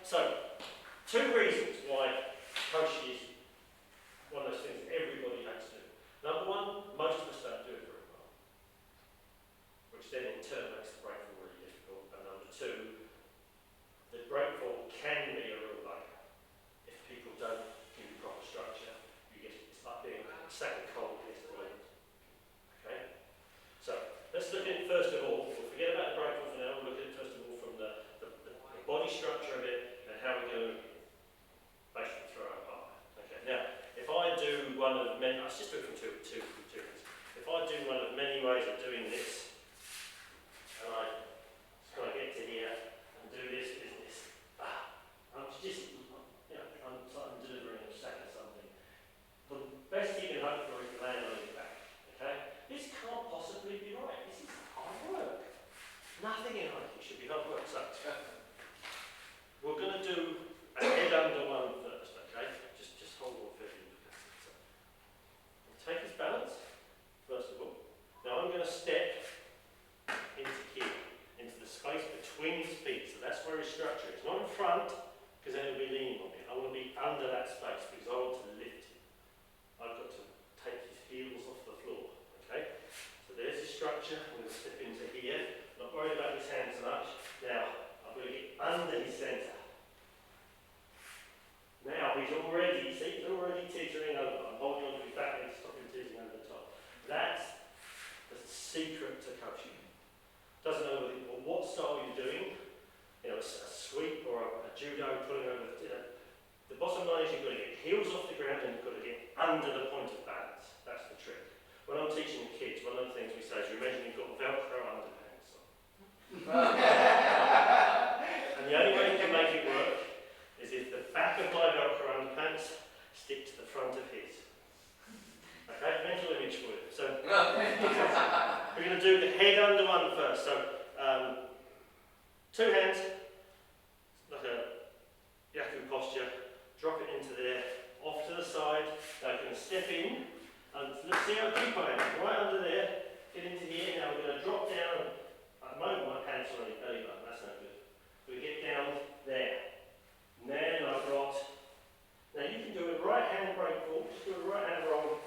So, two reasons why koshi is one of those things that everybody has to do. Number one, most of us don't do it very well, which then in turn makes the breakfall really difficult. And number two, the breakfall can be a real bugger. If people don't give you proper structure, it's like being a sack of coal against the wind. Okay? So, let's look at it first of all. We'll forget about the breakfall for now. We'll look at it first of all from the body structure of it and how we're going to basically throw it apart. Okay, now, if I do one of many, let's just do it from two. If I do one of many ways of doing this, and I just kind of get to here and do this business, I'm just, I'm delivering a sack of something. The best you can hope for is to land on your back. Okay? This can't possibly be right. This is hard work. Nothing in Aikido should be hard work. So, we're going to do a head under one first, okay? Just hold on for a few minutes. So, take his balance, first of all. Now I'm going to step into here, into the space between his feet. So that's where his structure is. Not in front, because then he'll be leaning on me. I want to be under that space because I want to lift him. I've got to take his heels off the floor, okay? So there's his structure. I'm going to step into here. Not worried about his hands so much. Now, I'm going to get under his centre. Now he's already teetering over. I'm holding on to his back leg to stop him teetering over the top. That's the secret to koshi. Doesn't know what style you're doing. A sweep or a judo pulling over. The bottom line is you've got to get heels off the ground and you've got to get under the point of balance. That's the trick. When I'm teaching the kids, one of the things we say is, imagine you've got velcro underpants on. And the only way you can make it work is if the back of my velcro underpants stick to the front of his. Okay, mental image for you. So we're going to do the head under one first. So two hands, like a yaku posture, drop it into there, off to the side. Now you're going to step in, and let's see how deep I am. Right under there, get into here. Now we're going to drop down. At the moment my pants are on your belly button, that's no good. We get down there. And then I've got, now you can do a right hand breakfall, just do a right hand roll.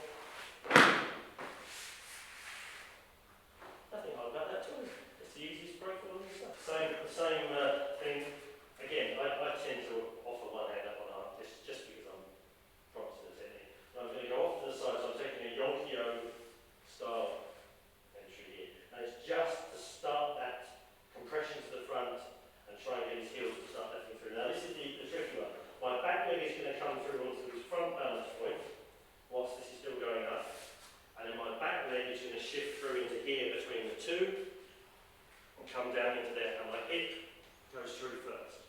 Nothing hard about that too. It's the easiest breakfall in the stuff. The same thing. Again, I tend to offer one hand up on arm, just because I'm promising the technique. I'm going to go off to the side, so I'm taking a Yonkyo style entry here. And it's just to start that compression to the front and try and get his heels to start lifting through. Now this is the tricky one. My back leg is going to come through onto his front balance point whilst this is still going up. And then my back leg is going to shift through into here between the two and come down into there. And my hip goes through first.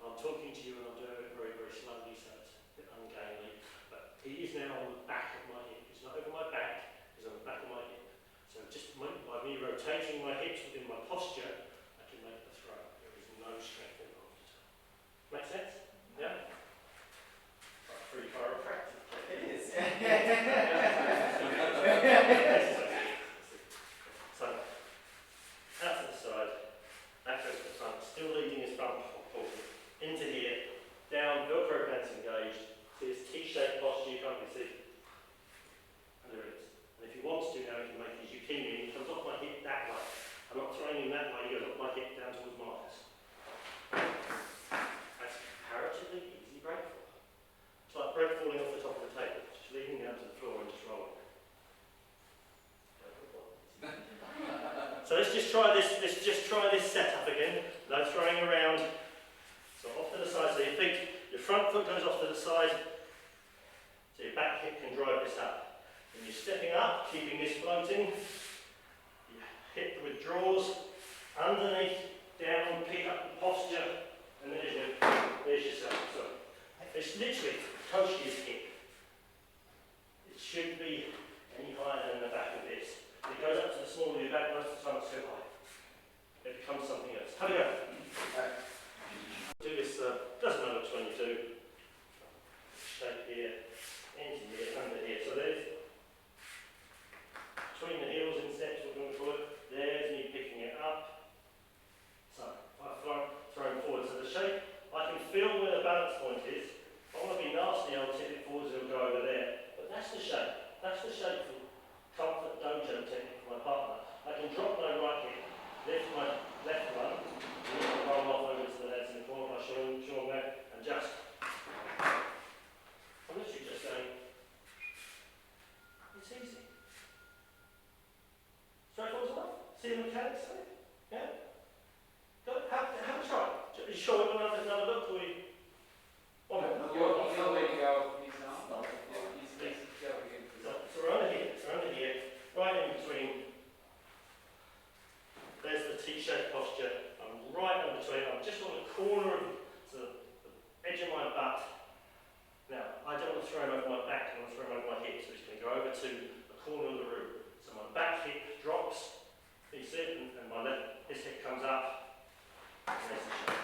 I'm talking to you and I'm doing it very, very slowly, so it's a bit ungainly. But he is now on the back of my hip. He's not over my back, he's on the back of my hip. So just by me rotating my hips within my posture, I can make the throw. There is no strength involved. Make sense? Yeah? Like free chiropractic. It is. So, out to the side, back goes to the front, still leading his front portion. Into here, down, velcro pants engaged, to this T-shaped posture you can't really see. And there it is. And if he wants to now, he can make his zucchini, he comes off my hip that way. I'm not throwing him that way, he goes off my hip down towards Marcus. That's comparatively easy breakfall. It's like bread falling off the top of the table, just leaning down to the floor and just rolling. So let's just try this setup again. No throwing around. So off to the side, so your front foot goes off to the side, so your back hip can drive this up. When you're stepping up, keeping this floating, your hip withdraws, underneath, down, pick up the posture, and there's yourself. So it's literally koshi is hip. It shouldn't be any higher than the back of this. It goes up to the small of your back, most of the time it's too high. It becomes something else. How do you go? Do this, doesn't matter which one you do. Shape here, into here, under here. So there's, between the heels and steps, we're going to call it, there's me picking it up. So, I've thrown forward. So the shape, I can feel balance point is, if I want to be nasty, I'll tip it forwards, it'll go over there. But that's the shape. That's the shape for comfort dojo technique for my partner. I can drop my right hip, lift my left one, and roll off over to the legs in the corner by showing that, and just. I'm literally just saying, it's easy. Straightforward enough? See the mechanics of it? Yeah? Have a try. Are you sure we want another look? Or you... One minute. You're letting go of his arm. No. He's going in. So we're under here, right in between. There's the T-shaped posture. I'm right in between. I'm just on the corner of the edge of my butt. Now, I don't want to throw him over my back, I want to throw him over my hip, so he's going to go over to the corner of the room. So my back hip drops, you see it, and my left, his hip comes up, and there's the shape.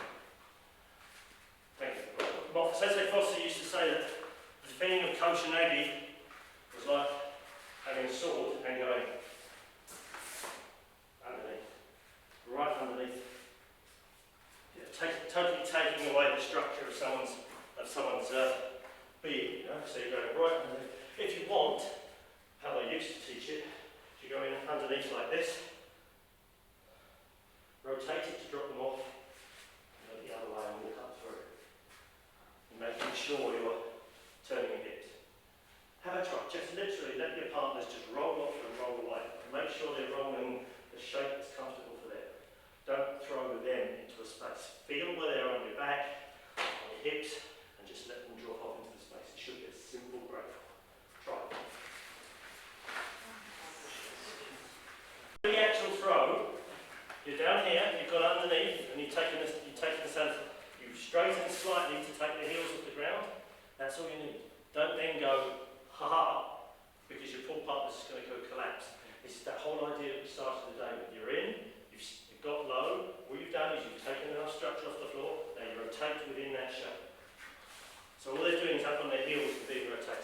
Thank you. Sensei Foster used to say that the defending of koshi-nage was like having a sword and going underneath, right underneath. Totally taking away the structure of someone's being, you know, so you're going right underneath. If you want, how they used to teach it, you go in underneath like this, rotate it to drop them off, and go the other way and walk up through. And making sure you're turning a bit. Have a try, just literally let your partners just roll off and roll away. Make sure they're rolling the shape that's comfortable for them. Don't throw them into a space. Feel where they're on your back, on your hips, and just let them drop off into the space. It should be a simple break. Try it. The actual throw, you're down here, you've got underneath, and you've taken the sense, you straighten slightly to take the heels off the ground. That's all you need. Don't then go, ha-ha, because your full partner's just going to go collapse. It's that whole idea that we started the day with. You're in, you've got low, all you've done is you've taken enough structure off the floor, now you rotate within that shape. So all they're doing is up on their heels and being rotated.